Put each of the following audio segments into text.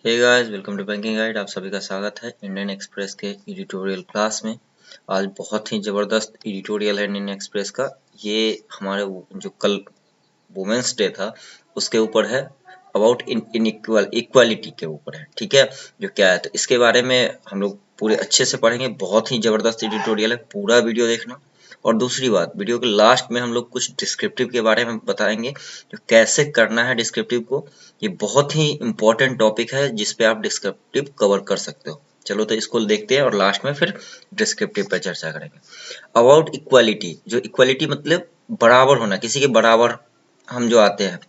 Hey guys, welcome to banking guide. आप सभी का स्वागत है इंडियन एक्सप्रेस के एडिटोरियल क्लास में। आज बहुत ही ज़बरदस्त एडिटोरियल है इंडियन एक्सप्रेस का। ये हमारे जो कल वुमेन्स डे था उसके ऊपर है, अबाउट इक्वालिटी के ऊपर है। ठीक है, जो क्या है तो इसके बारे में हम लोग पूरे अच्छे से पढ़ेंगे। बहुत ही ज़बरदस्त एडिटोरियल है, पूरा वीडियो देखना। और दूसरी बात, वीडियो के लास्ट में हम लोग कुछ डिस्क्रिप्टिव के बारे में बताएंगे, जो कैसे करना है डिस्क्रिप्टिव को। ये बहुत ही इम्पोर्टेंट टॉपिक है जिस पे आप डिस्क्रिप्टिव कवर कर सकते हो। चलो तो इसको देखते हैं और लास्ट में फिर डिस्क्रिप्टिव पे चर्चा करेंगे। अबाउट इक्वालिटी, जो इक्वालिटी मतलब बराबर होना, किसी के बराबर हम जो आते हैं।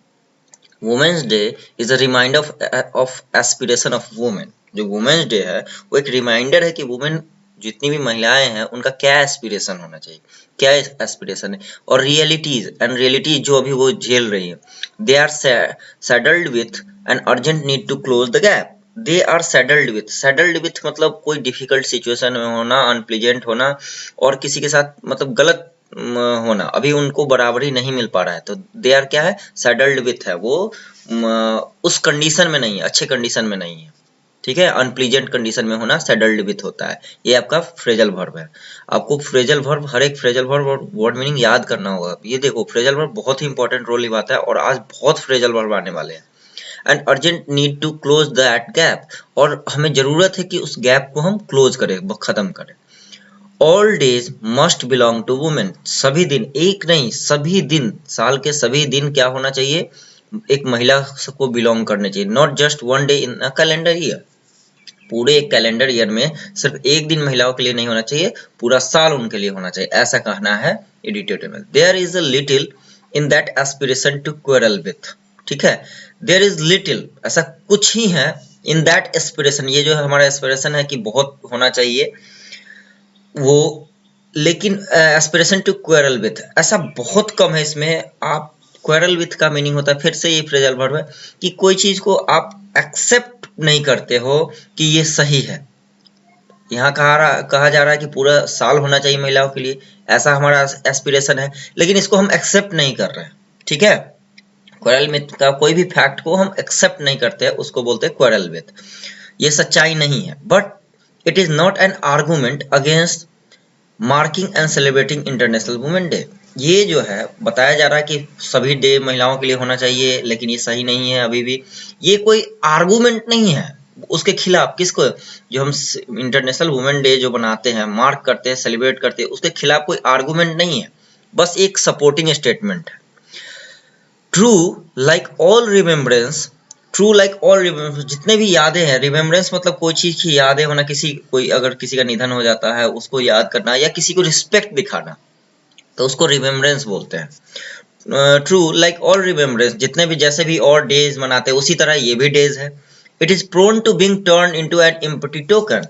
Women's day is a reminder of aspiration of women. जो वुमेन्स डे है वो एक रिमाइंडर है कि वुमेन, जितनी भी महिलाएं हैं, उनका क्या एस्पिरेशन होना चाहिए, क्या एस्पिरेशन है। और रियलिटीज जो अभी वो झेल रही है, they are saddled with an urgent need to close the gap. They are saddled with मतलब कोई डिफिकल्ट सिचुएशन में होना, अनप्लीजेंट होना, और किसी के साथ मतलब गलत होना, अभी उनको बराबरी नहीं मिल पा रहा है। तो दे आर क्या है, सैडल्ड विथ है, वो उस कंडीशन में नहीं है, अच्छे कंडीशन में नहीं है। ठीक है, अनप्लीजेंट कंडीशन में होना सैडल्ड विथ होता है। ये आपका फ्रेजल वर्ब है। आपको फ्रेजल वर्ब, हर एक फ्रेजल वर्ब और वर्ड मीनिंग याद करना होगा। ये देखो, फ्रेजल वर्ब बहुत ही इंपॉर्टेंट रोल निभाता है और आज बहुत फ्रेजल वर्ब आने वाले हैं। And urgent need to close that gap, और हमें जरूरत है कि उस गैप को हम क्लोज करें, खत्म करें। All days must belong to women. सभी दिन, एक नहीं सभी दिन, साल के सभी दिन क्या होना चाहिए, एक महिला को बिलोंग करने चाहिए। Not just one day in a calendar year. पूरे एक कैलेंडर ईयर में सिर्फ एक दिन महिलाओं के लिए नहीं होना चाहिए, पूरा साल उनके लिए होना चाहिए, ऐसा कहना है एडिटोरियल में। There is a little in that aspiration to quarrel with. ठीक है, देयर इज लिटिल, ऐसा कुछ ही है, इन दैट एस्पिरेशन, ये जो हमारा एस्पिरेशन है कि बहुत होना चाहिए वो, लेकिन एस्पिरेशन टू क्वेरल विथ ऐसा बहुत कम है इसमें। आप क्वेरल विथ का मीनिंग होता है, फिर से ये फ्रेजल वर्ब है, कि कोई चीज को आप एक्सेप्ट नहीं करते हो कि ये सही है। यहाँ कहा जा रहा है कि पूरा साल होना चाहिए महिलाओं के लिए, ऐसा हमारा एस्पिरेशन है, लेकिन इसको हम एक्सेप्ट नहीं कर रहे हैं। ठीक है, क्वेरल विथ का कोई भी फैक्ट को हम एक्सेप्ट नहीं करते हैं, उसको बोलते हैं क्वेरल विथ। ये सच्चाई नहीं है, but it is not an argument against marking and celebrating international women day. ये जो है बताया जा रहा है कि सभी डे महिलाओं के लिए होना चाहिए, लेकिन ये सही नहीं है अभी भी। ये कोई आर्गुमेंट नहीं है उसके खिलाफ। किसको, जो हम इंटरनेशनल वुमेन डे जो बनाते हैं, मार्क करते हैं, सेलिब्रेट करते हैं, उसके खिलाफ कोई आर्गुमेंट नहीं है, बस एक सपोर्टिंग स्टेटमेंट है। True like all remembrance, true like all remembrance, जितने भी यादें हैं, रिमेम्बरेंस मतलब कोई चीज की यादें होना, कोई अगर किसी का निधन हो जाता है उसको याद करना, या किसी को रिस्पेक्ट दिखाना, तो उसको रिमेम्बरेंस बोलते हैं। ट्रू लाइक ऑल रिमेम्बरेंस, जितने भी जैसे भी और डेज मनाते हैं उसी तरह ये भी डेज है। It is prone to being turn into an empty token.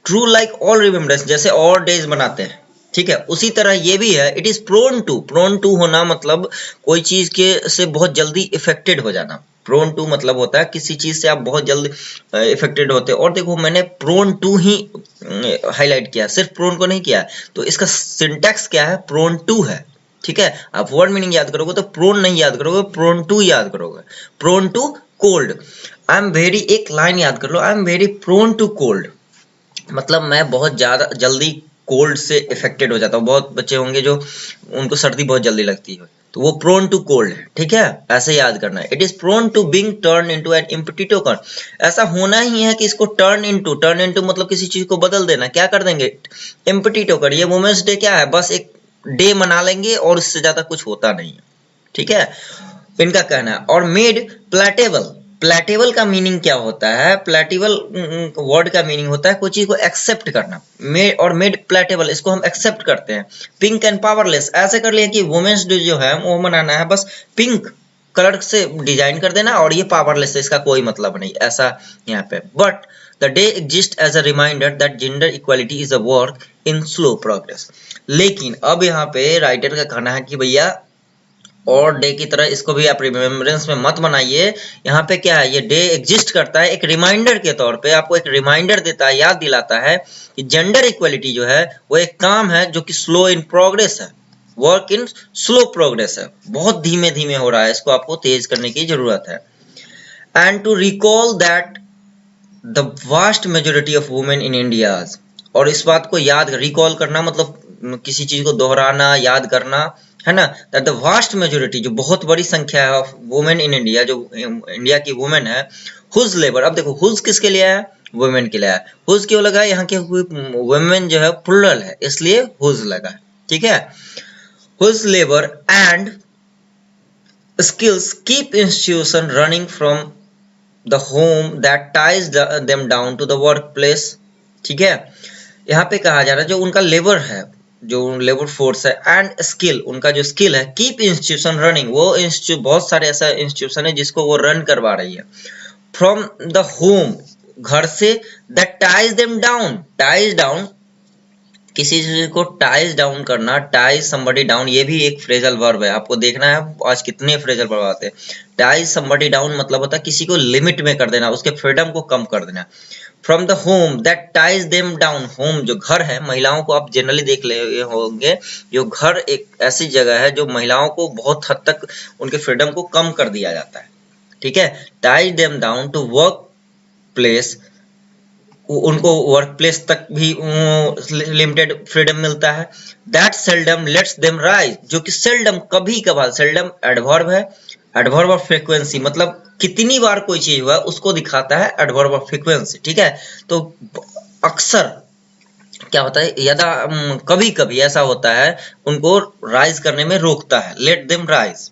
True like all remembrance, जैसे और डेज मनाते हैं, ठीक है, उसी तरह ये भी है। इट इज प्रोन टू होना मतलब कोई चीज के से बहुत जल्दी इफेक्टेड हो जाना। प्रोन टू मतलब होता है किसी चीज से आप बहुत जल्दी इफेक्टेड होते हो। और देखो, मैंने प्रोन टू ही हाईलाइट किया, सिर्फ प्रोन को नहीं किया। तो इसका सिंटैक्स क्या है, प्रोन टू है। ठीक है, आप वर्ड मीनिंग याद करोगे तो प्रोन नहीं याद करोगे, प्रोन टू याद करोगे। Prone to cold, I am very, एक लाइन याद कर लो, I am very prone to cold, मतलब मैं बहुत ज्यादा जल्दी कोल्ड से इफेक्टेड हो जाता हूँ। बहुत बच्चे होंगे जो उनको सर्दी बहुत जल्दी लगती है, तो वो प्रोन टू कोल्ड है। ठीक है, ऐसे याद करना है। It is prone to being turn into an empty token. ऐसा होना ही है कि इसको टर्न इनटू मतलब किसी चीज को बदल देना, क्या कर देंगे, एम्प्टी टोकन। ये वुमेन्स डे क्या है, बस एक डे मना लेंगे और इससे ज्यादा कुछ होता नहीं है। ठीक है, इनका कहना है। और मेड प्लेटेबल, प्लेटेबल का मीनिंग क्या होता है, प्लेटेबल वर्ड का मीनिंग होता है कोई चीज को एक्सेप्ट करना। मेड और मेड प्लेटेबल, इसको हम एक्सेप्ट करते हैं। पिंक एंड पावरलेस, ऐसे कर लिया कि वुमेन्स डे जो है वो मनाना है, बस पिंक कलर से डिजाइन कर देना, और ये पावरलेस है, इसका कोई मतलब नहीं, ऐसा यहाँ पे। But the day exist as a reminder that gender equality is a work in slow progress. लेकिन अब यहाँ पे राइटर का कहना है कि भैया और डे की तरह इसको भी आप रिमेम्बरेंस में मत बनाइए। यहाँ पे क्या है, ये डे एग्जिस्ट करता है एक रिमाइंडर के तौर पे, आपको एक रिमाइंडर देता है, याद दिलाता है कि जेंडर इक्वलिटी जो है वो एक काम है जो कि स्लो इन प्रोग्रेस है, वर्क इन स्लो प्रोग्रेस है, बहुत धीमे धीमे हो रहा है, इसको आपको तेज करने की जरूरत है। and to recall that the vast majority of women in India, और इस बात को याद रिकॉल करना मतलब किसी चीज को दोहराना, याद करना, है ना, दैट द वास्ट मेजोरिटी, जो बहुत बड़ी संख्या है ऑफ वुमेन इन इंडिया, जो इंडिया की वुमेन है, हुज लेबर, अब देखो हुज किसके लिए है, वुमेन के लिए है, हुज क्यों लगा, यहाँ के वुमेन जो है प्लुरल है इसलिए हुज लगा, ठीक है, whose labour and skills keep institution running from the home that ties them down to the workplace, ठीक है, यहाँ पे कहा जा रहा है जो उनका लेबर है, जो लेबर फोर्स है, एंड स्किल, उनका जो स्किल है, कीप इंस्टीट्यूशन रनिंग, वो बहुत सारे ऐसा इंस्टीट्यूशन है जिसको वो रन करवा रही है, फ्रॉम द होम, घर से, that ties them down, ties down, किसी चीज को टाइज डाउन करना, टाइज समबडी डाउन, ये भी एक फ्रेजल वर्ब है, आपको देखना है आज कितने फ्रेजल वर्ब आते हैं। टाइज समबडी डाउन मतलब होता है किसी को लिमिट में कर देना, उसके फ्रीडम को कम कर देना। From the home that ties them down, home जो घर है, महिलाओं को आप जनरली देख ले होंगे, जो घर एक ऐसी जगह है जो महिलाओं को बहुत हद तक उनके फ्रीडम को कम कर दिया जाता है, ठीक है, ties them down to work place, उनको वर्क प्लेस तक भी लिमिटेड फ्रीडम मिलता है। That seldom lets them rise, जो कि सेल्डम कभी कभार, सेल्डम एडवर्ब है, एडवर्ब ऑफ फ्रीक्वेंसी मतलब कितनी बार कोई चीज हुआ उसको दिखाता है एडवर्ब ऑफ फ्रीक्वेंसी, ठीक है, तो अक्सर क्या होता है, यदा कभी कभी ऐसा होता है उनको राइज करने में रोकता है, let them rise,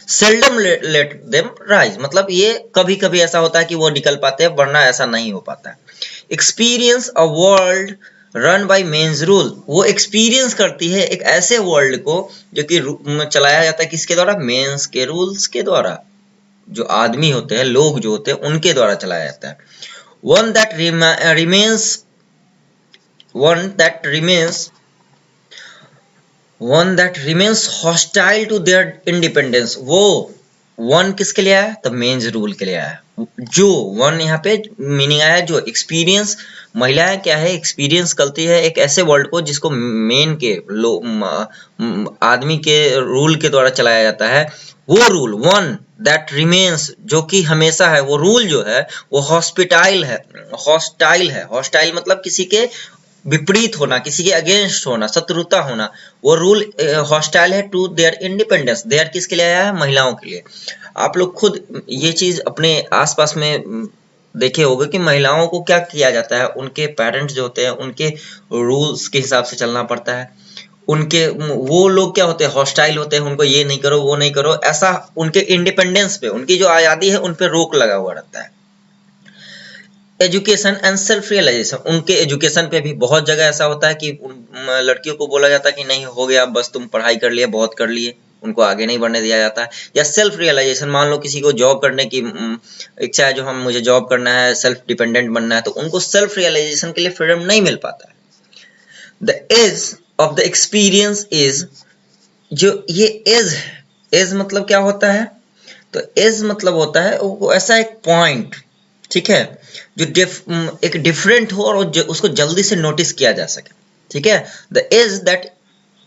seldom let them rise मतलब ये कभी कभी ऐसा होता है कि वो निकल पाते हैं, वरना ऐसा नहीं हो पाता है। Experience a world run by men's rule, वो एक्सपीरियंस करती है एक ऐसे वर्ल्ड को जो कि चलाया जाता है किसके द्वारा, मेंस के रूल्स के द्वारा, जो आदमी होते हैं, लोग जो होते हैं उनके द्वारा चलाया जाता है। One that remains one that remains hostile to their independence, वो वन किसके लिए आया, तो मेंस रूल के लिए आया, जो वन यहाँ पे मीनिंग आया जो एक्सपीरियंस, महिलाएं क्या है, एक्सपीरियंस करती है एक ऐसे वर्ल्ड को जिसको मेन के आदमी के रूल के द्वारा चलाया जाता है, वो रूल वन दैट रिमेन्स, जो कि हमेशा है, वो रूल जो है वो हॉस्पिटाइल है, हॉस्टाइल मतलब किसी के विपरीत होना, किसी के अगेंस्ट होना, शत्रुता होना, वो रूल हॉस्टाइल है टू देयर इंडिपेंडेंस, देयर किसके लिए आया है, महिलाओं के लिए। आप लोग खुद ये चीज अपने आसपास में देखे होंगे कि महिलाओं को क्या किया जाता है, उनके पेरेंट्स जो होते हैं उनके रूल्स के हिसाब से चलना पड़ता है, उनके वो लोग क्या होते हैं, हॉस्टाइल होते हैं, उनको ये नहीं करो वो नहीं करो, ऐसा उनके इंडिपेंडेंस पे, उनकी जो आजादी है उन पे रोक लगा हुआ रहता है। एजुकेशन एंड सेल्फ रियलाइजेशन, उनके एजुकेशन पे भी बहुत जगह ऐसा होता है कि लड़कियों को बोला जाता है कि नहीं हो गया, बस तुम पढ़ाई कर लिए, बहुत कर लिए, उनको आगे नहीं बढ़ने दिया जाता है। या सेल्फ रियलाइजेशन, मान लो किसी को जॉब करने की इच्छा है, जो हम मुझे जॉब करना है, सेल्फ डिपेंडेंट बनना है, तो उनको सेल्फ रियलाइजेशन के लिए फ्रीडम नहीं मिल पाता है। The edge of the experience is, जो ये एज है, एज मतलब क्या होता है, तो एज मतलब होता है वो ऐसा एक पॉइंट, ठीक है, जो एक डिफरेंट हो और उसको जल्दी से नोटिस किया जा सके, ठीक है। The edge that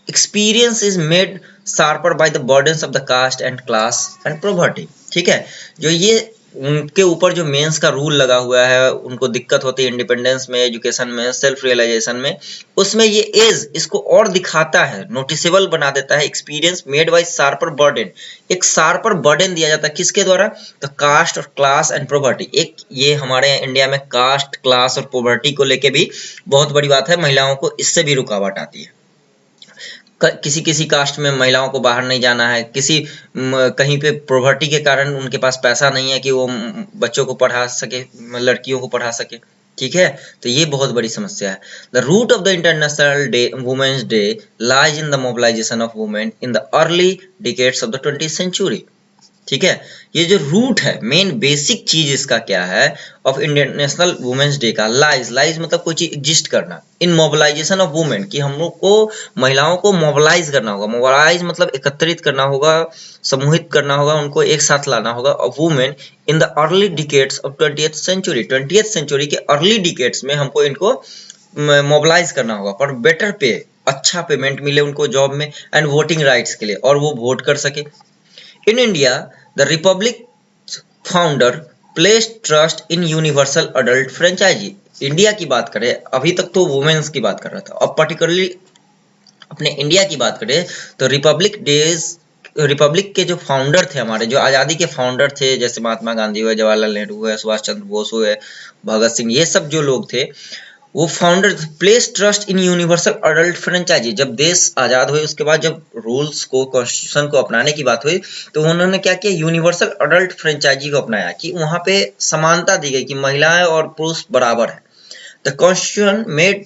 experience is made sharper by the burdens of the caste and class and poverty, ठीक है, जो ये उनके ऊपर जो मेंस का रूल लगा हुआ है, उनको दिक्कत होती है इंडिपेंडेंस में, एजुकेशन में, सेल्फ रियलाइजेशन में, उसमें ये एज इसको और दिखाता है, नोटिसेबल बना देता है। Experience made by sharper burden, एक शार्पर बर्डन दिया जाता है किसके द्वारा, तो कास्ट और क्लास एंड पॉवर्टी। एक ये हमारे इंडिया में कास्ट, क्लास और पॉवर्टी को लेके भी बहुत बड़ी बात है, महिलाओं को इससे भी रुकावट आती है। किसी किसी कास्ट में महिलाओं को बाहर नहीं जाना है, किसी कहीं पे पॉवर्टी के कारण उनके पास पैसा नहीं है कि वो बच्चों को पढ़ा सके, लड़कियों को पढ़ा सके, ठीक है, तो ये बहुत बड़ी समस्या है। The root of the international day women's day lies in the mobilisation of women in the early decades of the 20th century, ठीक है, ये जो रूट है, मेन बेसिक चीज इसका क्या है, ऑफ इंटरनेशनल वुमेन्स डे का, लाइज मतलब कोई चीज एग्जिस्ट करना, इन मोबिलाइजेशन ऑफ वुमेन, कि हम लोग को महिलाओं को मोबिलाइज करना होगा, मोबिलाइज मतलब एकत्रित करना होगा, समूहित करना होगा, उनको एक साथ लाना होगा, of women in the early decades of 20th century, 20th century के अर्ली डिकेड्स में हमको इनको मोबिलाइज करना होगा, पर बेटर पे, अच्छा पेमेंट मिले उनको जॉब में, एंड वोटिंग राइट्स के लिए, और वो वोट कर सके। In India, the Republic founder placed trust in universal adult franchise. India की बात करें, अभी तक तो वुमेन्स की बात कर रहा था, अब पर्टिकुलरली अपने इंडिया की बात करें तो रिपब्लिक के जो फाउंडर थे, हमारे जो आज़ादी के फाउंडर थे, जैसे महात्मा गांधी हुए, जवाहरलाल नेहरू हुए, सुभाष चंद्र बोस हुए, भगत सिंह, ये सब जो लोग थे वो founder place trust in universal adult franchise. जब देश आज़ाद हुए उसके बाद जब रूल्स को, कॉन्स्टिट्यूशन को अपनाने की बात हुई तो उन्होंने क्या किया, यूनिवर्सल अडल्ट फ्रेंचाइजी को अपनाया कि वहां पे समानता दी गई कि महिलाएं और पुरुष बराबर है। The constitution made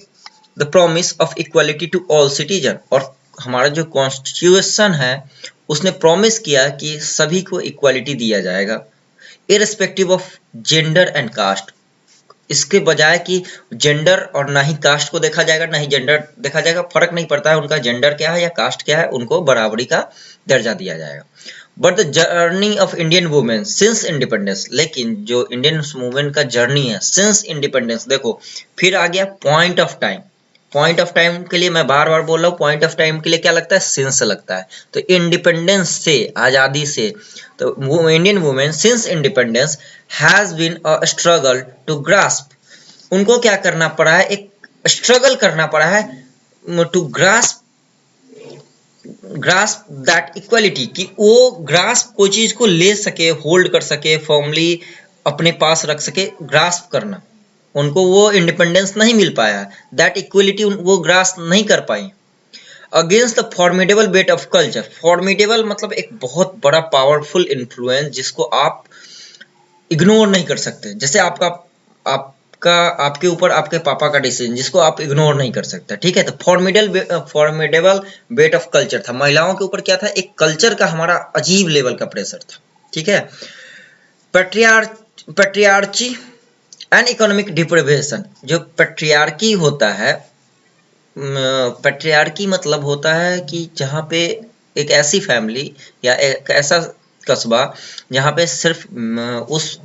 the promise of equality to all citizen. और हमारा जो कॉन्स्टिट्यूशन है उसने प्रॉमिस किया कि सभी को इक्वालिटी दिया जाएगा, irrespective of gender and caste. इसके बजाय कि जेंडर और ना ही कास्ट को देखा जाएगा, ना ही जेंडर देखा जाएगा, फर्क नहीं पड़ता है उनका जेंडर क्या है या कास्ट क्या है, उनको बराबरी का दर्जा दिया जाएगा। But the journey of Indian women since independence, लेकिन जो इंडियन वुमेन का जर्नी है सिंस इंडिपेंडेंस, देखो फिर आ गया point of time. Point of time के लिए मैं बार बार बोल रहा हूँ, पॉइंट ऑफ टाइम के लिए क्या लगता है, सिंस लगता है। तो इंडिपेंडेंस से, आजादी से, तो Indian women since independence has been a struggle to grasp. उनको क्या करना पड़ा है, एक स्ट्रगल करना पड़ा है टू ग्रास्प दैट इक्वालिटी, कि वो ग्रास्प कोई चीज को ले सके, होल्ड कर सके, फॉर्मली अपने पास रख सके, ग्रास्प करना। उनको वो इंडिपेंडेंस नहीं मिल पाया, दैट इक्वलिटी वो ग्रास्प नहीं कर पाई। Against the formidable weight of culture, formidable मतलब एक बहुत बड़ा पावरफुल इन्फ्लुएंस जिसको आप इग्नोर नहीं कर सकते। जैसे आपके ऊपर आपके पापा का डिसीजन जिसको आप इग्नोर नहीं कर सकते, ठीक है। तो फॉर्मिडेबल वेट ऑफ कल्चर था, महिलाओं के ऊपर क्या था, एक कल्चर का हमारा अजीब लेवल का प्रेशर था, ठीक है। पैट्रियार्ची एंड इकोनॉमिक डिप्रिवेशन, जो पैट्रियार्की होता है, पैट्रियार्की मतलब होता है कि जहाँ पे एक ऐसी फैमिली या एक ऐसा कस्बा जहाँ पे सिर्फ उस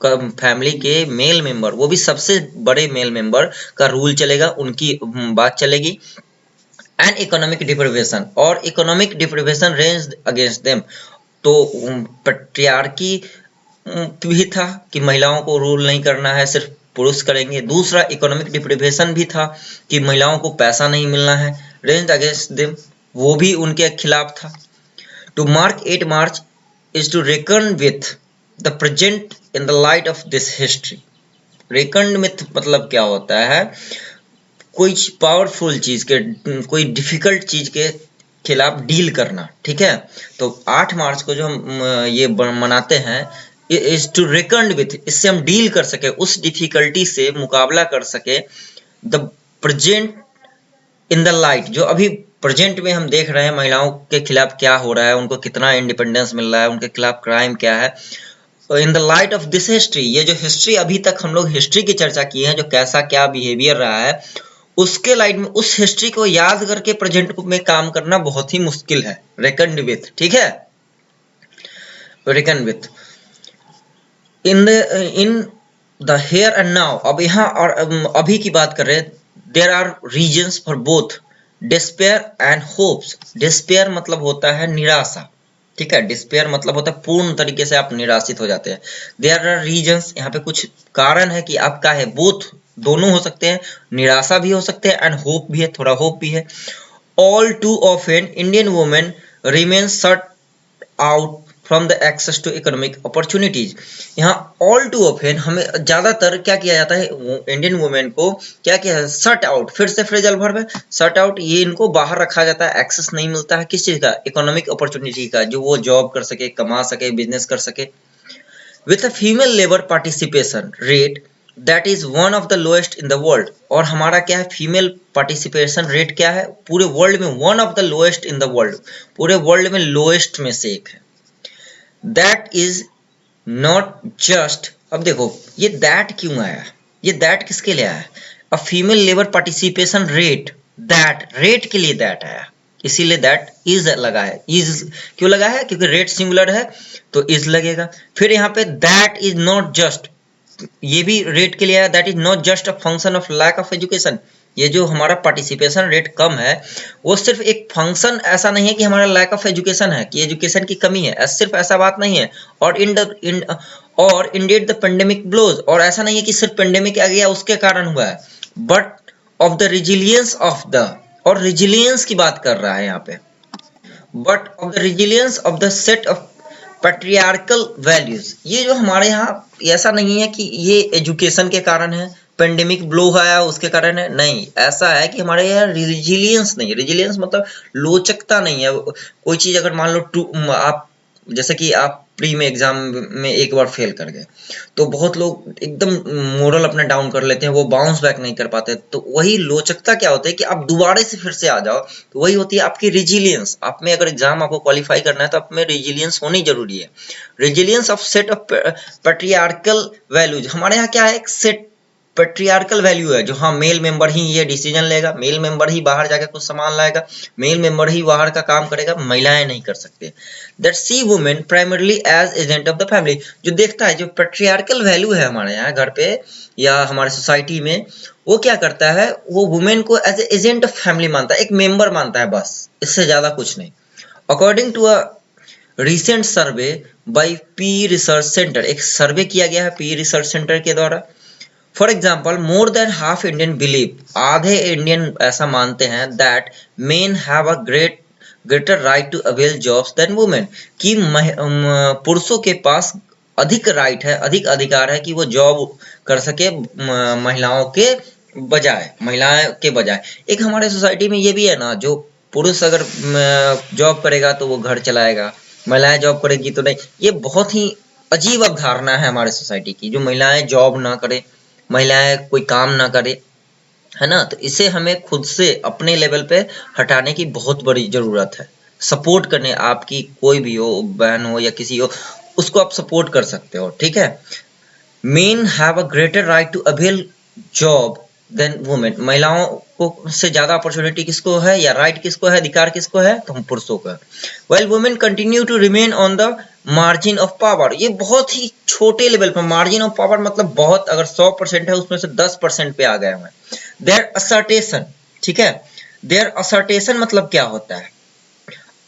फैमिली के मेल मेंबर, वो भी सबसे बड़े मेल मेंबर का रूल चलेगा, उनकी बात चलेगी। एंड इकोनॉमिक डिप्रिवेशन, और economic deprivation range against them. तो पैट्रियार्की भी था कि महिलाओं को रूल नहीं करना है, सिर्फ पुरुष करेंगे। दूसरा इकोनॉमिक डिप्रिवेशन भी था कि महिलाओं को पैसा नहीं मिलना है, रेंज अगेंस्ट देम, वो भी उनके खिलाफ था। To mark 8 March is to reckon with the present in the light of this history. Reckon with मतलब क्या होता है, कोई पावरफुल चीज के, कोई डिफिकल्ट चीज के खिलाफ डील करना, ठीक है। तो 8 मार्च को जो हम ये मनाते हैं, इज टू रेकन विथ, इससे हम डील कर सके, उस डिफिकल्टी से मुकाबला कर सके, the present in the light, जो अभी प्रेजेंट में हम देख रहे हैं महिलाओं के खिलाफ क्या हो रहा है, उनको कितना इंडिपेंडेंस मिल रहा है, उनके खिलाफ क्राइम क्या है, इन the light of this history. ये जो हिस्ट्री अभी तक हम लोग हिस्ट्री की चर्चा की है, जो कैसा क्या बिहेवियर रहा है, उसके लाइट में उस हिस्ट्री को याद करके प्रेजेंट में काम करना बहुत ही मुश्किल है। रेकन विथ, ठीक है, reckon with in the here and now. अब यहाँ और अभी की बात कर रहे हैं, there are reasons for both despair and hopes. Despair मतलब होता है निराशा, ठीक है। डिस्पेयर मतलब होता है पूर्ण तरीके से आप निराशित हो जाते हैं। देयर आर रीजन्स, यहाँ पे कुछ कारण है कि आपका है, बोथ दोनों हो सकते हैं, निराशा भी हो सकते हैं एंड होप भी है, थोड़ा होप भी है। All too often Indian women remain shut out from the access to economic opportunities. यहाँ ऑल टू ऑफन हमें ज्यादातर क्या किया जाता है, इंडियन वुमेन को क्या किया जाता है, शट आउट, फिर से फ्रेजल वर्ब है, शट आउट, ये इनको बाहर रखा जाता है, एक्सेस नहीं मिलता है किस चीज का, इकोनॉमिक अपॉर्चुनिटी का, जो वो जॉब कर सके, कमा सके, बिजनेस कर सके। With a female labour participation rate that is one of the lowest in the world. और हमारा क्या है, फीमेल पार्टिसिपेशन रेट क्या है पूरे वर्ल्ड में, one of the lowest in the world, पूरे वर्ल्ड में लोएस्ट में से एक है। दैट इज नॉट जस्ट, अब देखो ये दैट क्यों आया, ये दैट किसके लिए आया, a female labour participation rate, that rate के लिए दैट आया, इसीलिए दैट इज लगा है। इज क्यों लगा है, क्योंकि रेट सिंगुलर है तो इज लगेगा। फिर यहाँ पे दैट इज नॉट जस्ट, ये भी रेट के लिए आया, that is not just a function of lack of education, ये जो हमारा पार्टिसिपेशन रेट कम है वो सिर्फ एक फंक्शन ऐसा नहीं है कि हमारा लैक ऑफ एजुकेशन है, कि एजुकेशन की कमी है, सिर्फ ऐसा बात नहीं है। और इंडेड द पेंडेमिक ब्लोज, और ऐसा नहीं है कि सिर्फ पेंडेमिक आ गया उसके कारण हुआ है, but of the resilience of the, और रिजिलियंस की बात कर रहा है यहाँ पे, but of the resilience of the set of patriarchal values. ये जो हमारे यहाँ ऐसा नहीं है कि ये एजुकेशन के कारण है, पेंडेमिक ब्लो आया उसके कारण है, नहीं, ऐसा है कि हमारे यहाँ रिजिलियंस नहीं है। रिजिलियंस मतलब लोचकता नहीं है। कोई चीज अगर मान लो आप जैसे कि आप प्री में एग्जाम में एक बार फेल कर गए तो बहुत लोग एकदम मोरल अपना डाउन कर लेते हैं, वो बाउंस बैक नहीं कर पाते। तो वही लोचकता क्या होता है कि आप दोबारा से फिर से आ जाओ, तो वही होती है आपकी रिजिलियंस। आप में अगर एग्जाम आपको क्वालिफाई करना है तो आप में रिजिलियंस होनी जरूरी है। Resilience of set of patriarchal values. हमारे यहाँ क्या है, एक सेट पैट्रियार्कल वैल्यू है जो हाँ मेल मेंबर ही ये डिसीजन लेगा, मेल मेंबर ही बाहर जाकर कुछ सामान लाएगा, मेल मेंबर ही बाहर का काम करेगा, महिलाएं नहीं कर सकते। That see women primarily as agent of the family. जो देखता है, जो पैट्रियार्कल वैल्यू है हमारे यहाँ घर पे या हमारे सोसाइटी में, वो क्या करता है, वो वुमेन को एज एजेंट ऑफ फैमिली मानता है, एक मेंबर मानता है, बस इससे ज्यादा कुछ नहीं। According to a recent survey by P research centre, एक सर्वे किया गया है पी रिसर्च सेंटर के द्वारा। For example more than half Indian believe, आधे इंडियन ऐसा मानते हैं that men have a greater right to avail jobs than women, कि पुरुषों के पास अधिक राइट है, अधिक अधिकार है कि वो जॉब कर सके महिलाओं के बजाय, महिलाएं के बजाय। एक हमारे सोसाइटी में ये भी है ना, जो पुरुष अगर जॉब करेगा तो वो घर चलाएगा, महिलाएं जॉब करेगी तो नहीं। ये बहुत ही अजीब अवधारणा है हमारे सोसाइटी की, जो महिलाएं जॉब ना करे, महिलाएं कोई काम ना करे, है ना। तो इसे हमें खुद से अपने लेवल पे हटाने की बहुत बड़ी जरूरत है। सपोर्ट करने, आपकी कोई भी हो, बहन हो या किसी हो, उसको आप सपोर्ट कर सकते हो, ठीक है। Men have a greater right to avail job than women, महिलाओं को से ज्यादा अपॉर्चुनिटी किसको है या राइट किसको है, अधिकार किसको है, तो हम पुरुषों का। Well women continue to remain on the margin of power. ये बहुत ही छोटे लेवल पर, मार्जिन ऑफ पावर मतलब बहुत, अगर 100% है उसमें से 10% पे आ गए हैं। देयर असर्टेशन, ठीक है, देयर असर्टेशन मतलब क्या होता है,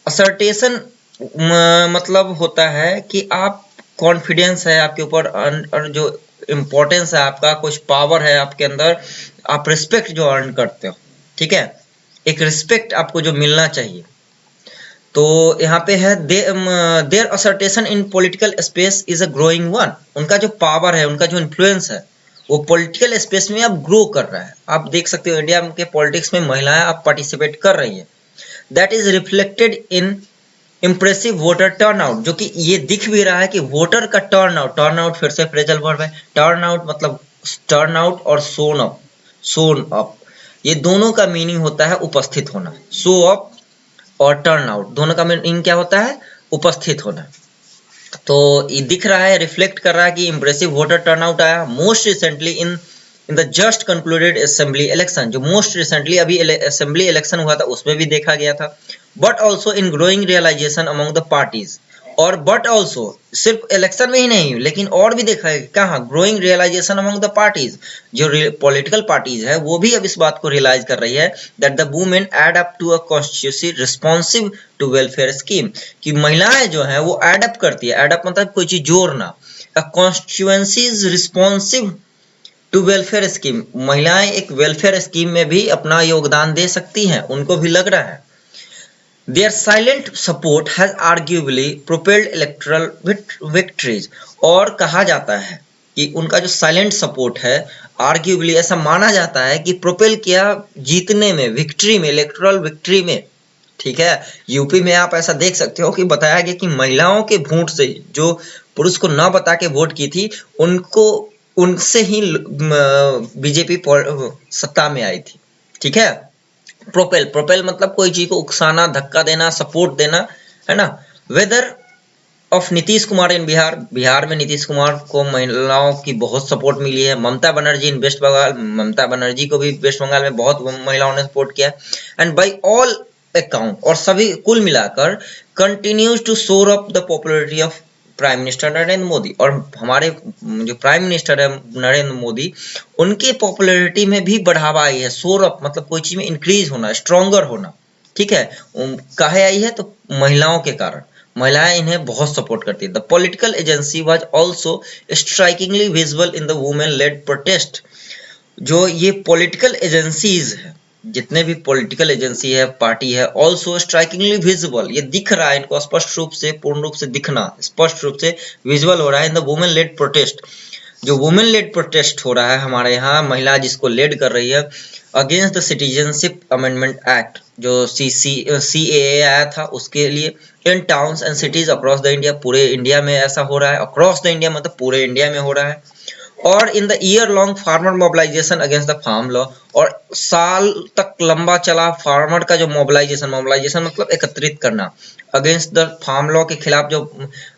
असर्टेशन मतलब होता है कि आप कॉन्फिडेंस है आपके ऊपर, और जो इम्पोर्टेंस है आपका, कुछ पावर है आपके अंदर, आप रिस्पेक्ट जो अर्न करते हो, ठीक है, एक रिस्पेक्ट आपको जो मिलना चाहिए। तो यहाँ पे है their assertion in political space is a growing one. उनका जो पावर है, उनका जो इन्फ्लुएंस है, वो पॉलिटिकल स्पेस में अब ग्रो कर रहा है। आप देख सकते हो इंडिया के पॉलिटिक्स में महिलाएं अब पार्टिसिपेट कर रही है। That is reflected in impressive voter turnout, जो कि ये दिख भी रहा है कि वोटर का टर्नआउट फिर से फ्रेजल वर्ब है। टर्नआउट मतलब टर्नआउट और सोन अप, ये दोनों का मीनिंग होता है उपस्थित होना। शो अप और टर्नआउट दोनों का मीनिंग क्या होता है, उपस्थित होना। तो ये दिख रहा है, रिफ्लेक्ट कर रहा है कि इम्प्रेसिव वोटर टर्नआउट आया। Most recently in the just concluded assembly election, जो मोस्ट रिसेंटली अभी असेंबली इलेक्शन हुआ था उसमें भी देखा गया था। But also in growing realisation among the parties, और बट ऑल्सो सिर्फ इलेक्शन में ही नहीं लेकिन और भी देखा है कहाँ, growing realisation among the parties, जो पॉलिटिकल पार्टीज है वो भी अब इस बात को रियलाइज कर रही है that the women add up to a constituency responsive to welfare scheme, कि महिलाएं जो है वो एड अप करती है, एड अप मतलब कोई चीज जोड़ना, a constituency is responsive to welfare scheme, महिलाएं एक वेलफेयर स्कीम में भी अपना योगदान दे सकती हैं, उनको भी लग रहा है। Their silent support has arguably propelled electoral victories, और कहा जाता है कि उनका जो साइलेंट सपोर्ट है, आर्ग्यूबली ऐसा माना जाता है कि प्रोपेल किया जीतने में, विक्ट्री में, इलेक्टोरल विक्ट्री में, ठीक है। यूपी में आप ऐसा देख सकते हो कि बताया गया कि महिलाओं के वोट से, जो पुरुष को न बता के वोट की थी, उनको उनसे ही बीजेपी सत्ता में आई थी, ठीक है। प्रोपेल मतलब कोई चीज को उकसाना, धक्का देना, सपोर्ट देना, है ना। वेदर ऑफ नीतीश कुमार इन बिहार में नीतीश कुमार को महिलाओं की बहुत सपोर्ट मिली है। ममता बनर्जी इन वेस्ट बंगाल, ममता बनर्जी को भी वेस्ट बंगाल में बहुत महिलाओं ने सपोर्ट किया। एंड बाई ऑल अकाउंट, और सभी कुल मिलाकर कंटिन्यूज टू सोर up the popularity of prime minister Narendra Modi, और हमारे जो प्राइम मिनिस्टर है नरेंद्र मोदी, उनके पॉपुलैरिटी में भी बढ़ावा आई है, सोर अप, मतलब कोई चीज में इंक्रीज होना, स्ट्रॉन्गर होना, ठीक है। काहे आई है? तो महिलाओं के कारण, महिलाएं इन्हें बहुत सपोर्ट करती है। The political agency was also strikingly visible in the women lead protest. जो ये पॉलिटिकल एजेंसीज है, जितने भी पॉलिटिकल एजेंसी है, पार्टी है, ऑल्सो स्ट्राइकिंगली विजिबल, ये दिख रहा है इनको स्पष्ट रूप से, पूर्ण रूप से दिखना, स्पष्ट रूप से विजुअल हो रहा है in the women lead protest. जो वुमेन लेड प्रोटेस्ट हो रहा है हमारे यहाँ, महिला जिसको लेड कर रही है against the citizenship amendment act, जो CAA आया था, उसके लिए इन towns and cities across the India, पूरे इंडिया में ऐसा हो रहा है। अक्रॉस द इंडिया मतलब पूरे इंडिया में हो रहा है। और in the year long farmer mobilisation against the farm law, और साल तक लंबा चला फार्मर का जो मोबिलाइजेशन, मोबिलाइजेशन मतलब एकत्रित करना, अगेंस्ट द फार्म लॉ के खिलाफ जो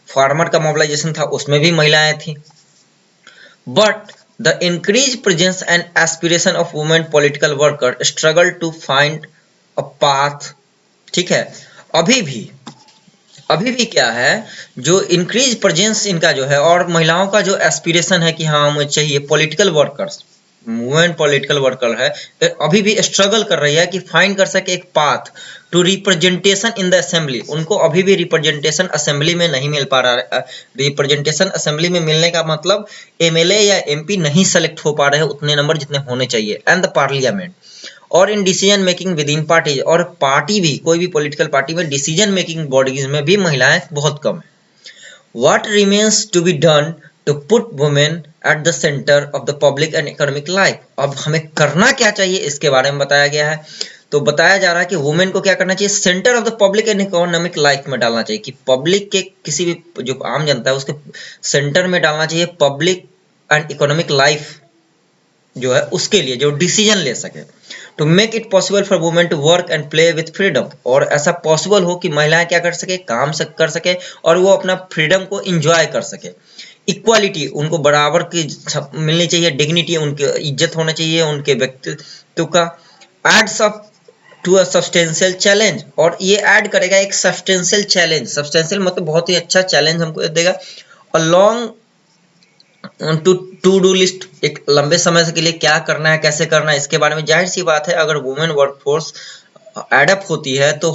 फार्मर का मोबिलाइजेशन था, उसमें भी महिलाएं थी। But the increase presence and aspiration of women political worker struggle to find a path, ठीक है। अभी भी क्या है, जो इंक्रीज प्रेजेंस इनका जो है, और महिलाओं का जो एस्पिरेशन है कि हाँ मुझे चाहिए, political workers, women political worker है, अभी भी स्ट्रगल कर रही है कि फाइंड कर सके एक path to representation in the assembly. उनको अभी भी रिप्रेजेंटेशन असेंबली में नहीं मिल पा रहा है। रिप्रेजेंटेशन असेंबली में मिलने का मतलब MLA या MP नहीं सेलेक्ट हो पा रहे हैं उतने नंबर जितने होने चाहिए, एंड द पार्लियामेंट, और in decision making within party, और पार्टी भी, कोई भी पॉलिटिकल पार्टी में डिसीजन मेकिंग बॉडीज में भी महिलाएं बहुत कम है। What remains to be done to put women at the centre of the public and economic life. अब हमें करना क्या चाहिए इसके बारे में बताया गया है। तो बताया जा रहा है कि वुमेन को क्या करना चाहिए, centre of the public and economic life में डालना चाहिए, कि पब्लिक के किसी भी जो आम जनता है उसके सेंटर में डालना चाहिए, पब्लिक एंड इकोनॉमिक लाइफ जो है उसके लिए, जो डिसीजन ले सके। To make it possible for women to work and play with freedom, और ऐसा पॉसिबल हो कि महिलाएं क्या कर सके, काम कर सके, और वो अपना फ्रीडम को एंजॉय कर सके। इक्वालिटी, उनको बराबर की मिलनी चाहिए, डिग्निटी, उनकी इज्जत होना चाहिए, उनके व्यक्तित्व का। Adds up to a substantial challenge, और ये ऐड करेगा एक सब्सटेंशियल चैलेंज, सब्सटेंशियल मतलब बहुत ही अच्छा चैलेंज हमको देगा। A long to do list, एक लंबे समय के लिए क्या करना है, कैसे करना है, इसके बारे में। जाहिर सी बात है, अगर वुमेन वर्कफोर्स एडअप होती है तो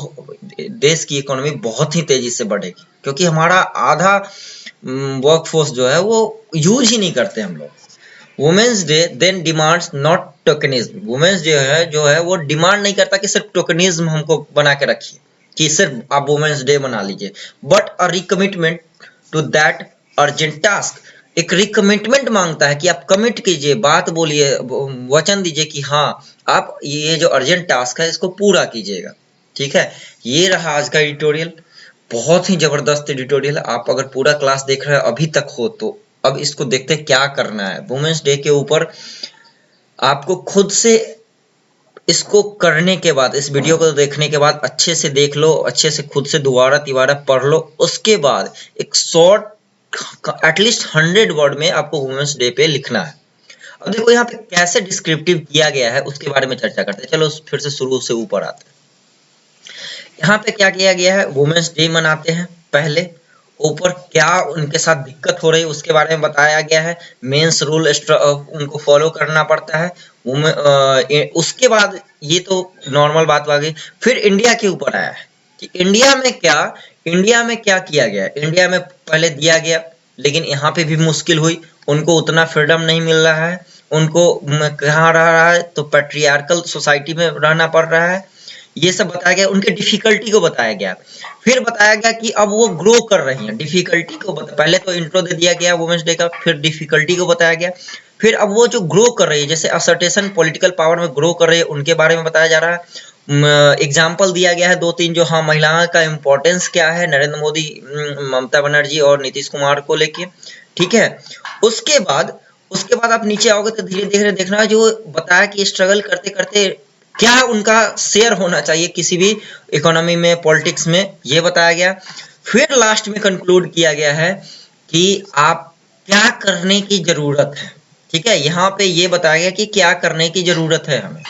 देश की इकोनॉमी बहुत ही तेजी से बढ़ेगी, क्योंकि हमारा आधा वर्कफोर्स जो है वो यूज ही नहीं करते हम लोग। Women's day then demands not tokenism, women's day है जो है वो डिमांड नहीं करता कि सिर्फ टोकनिज्म हमको बना के रखिए, कि सिर्फ आप वुमेन्स डे बना लीजिए, but a recommitment to that urgent task, एक रिकमिटमेंट मांगता है कि आप कमिट कीजिए, बात बोलिए, वचन दीजिए कि हाँ आप ये जो अर्जेंट टास्क है इसको पूरा कीजिएगा, ठीक है। ये रहा आज का एडिटोरियल, बहुत ही जबरदस्त एडिटोरियल। आप अगर पूरा क्लास देख रहे हैं अभी तक हो तो अब इसको देखते क्या करना है। वुमेन्स डे के ऊपर आपको खुद से इसको करने के बाद, इस वीडियो को देखने के बाद अच्छे से देख लो, अच्छे से खुद से दोबारा तिबारा पढ़ लो, उसके बाद एक शॉर्ट एटलीस्ट 100 वर्ड में आपको वुमेन्स डे पे लिखना है। अब देखो यहाँ पे कैसे डिस्क्रिप्टिव किया गया है उसके बारे में चर्चा करते हैं। चलो फिर से शुरू से ऊपर आते हैं। यहाँ पे क्या किया गया है, वुमेन्स डे मनाते हैं, पहले ऊपर क्या उनके साथ दिक्कत हो रही है उसके बारे में बताया गया है। मेंस रूल उनको फॉलो करना पड़ता है। उसके बाद ये तो नॉर्मल बात आ गई। फिर इंडिया के ऊपर आया है कि इंडिया में क्या किया गया। इंडिया में पहले दिया गया, लेकिन यहाँ पे भी मुश्किल हुई, उनको उतना फ्रीडम नहीं मिल रहा है, उनको कहाँ रह रहा है तो पैट्रियार्कल सोसाइटी में रहना पड़ रहा है। ये सब बताया गया, उनके डिफिकल्टी को बताया गया। फिर बताया गया कि अब वो ग्रो कर रही हैं, डिफिकल्टी को पहले तो इंट्रो दे दिया गया वुमेन्स डे का, फिर डिफिकल्टी को बताया गया, फिर अब वो जो ग्रो कर रही है, जैसे असर्टेशन पॉलिटिकल पावर में ग्रो कर रही है, उनके बारे में बताया जा रहा है। एग्जाम्पल दिया गया है 2-3 जो, हाँ महिलाओं का इम्पोर्टेंस क्या है नरेंद्र मोदी, ममता बनर्जी और नीतीश कुमार को लेके, ठीक है। उसके बाद आप नीचे आओगे तो धीरे धीरे देखना जो बताया कि स्ट्रगल करते करते क्या उनका शेयर होना चाहिए किसी भी इकोनॉमी में, पॉलिटिक्स में, ये बताया गया। फिर लास्ट में कंक्लूड किया गया है कि आप क्या करने की जरूरत है, ठीक है। यहाँ पे ये बताया गया कि क्या करने की जरूरत है हमें।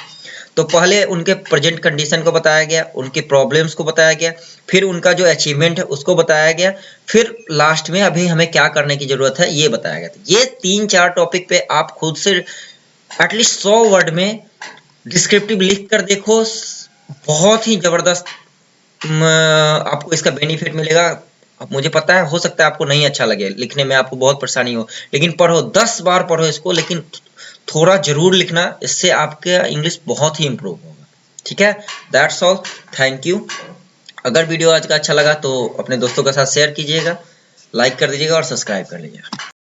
तो पहले उनके प्रेजेंट कंडीशन को बताया गया, उनके प्रॉब्लम्स को बताया गया, फिर उनका जो अचीवमेंट है उसको बताया गया, फिर लास्ट में अभी हमें क्या करने की जरूरत है ये बताया गया। तो ये 3-4 टॉपिक पे आप खुद से एटलीस्ट 100 वर्ड में डिस्क्रिप्टिव लिख कर देखो, बहुत ही जबरदस्त आपको इसका बेनिफिट मिलेगा। अब मुझे पता है हो सकता है आपको नहीं अच्छा लगे, लिखने में आपको बहुत परेशानी हो, लेकिन पढ़ो, 10 बार पढ़ो इसको, लेकिन थोड़ा जरूर लिखना, इससे आपका इंग्लिश बहुत ही इम्प्रूव होगा। ठीक है, दैट्स ऑल, थैंक यू। अगर वीडियो आज का अच्छा लगा तो अपने दोस्तों के साथ शेयर कीजिएगा, लाइक कर दीजिएगा और सब्सक्राइब कर लीजिएगा।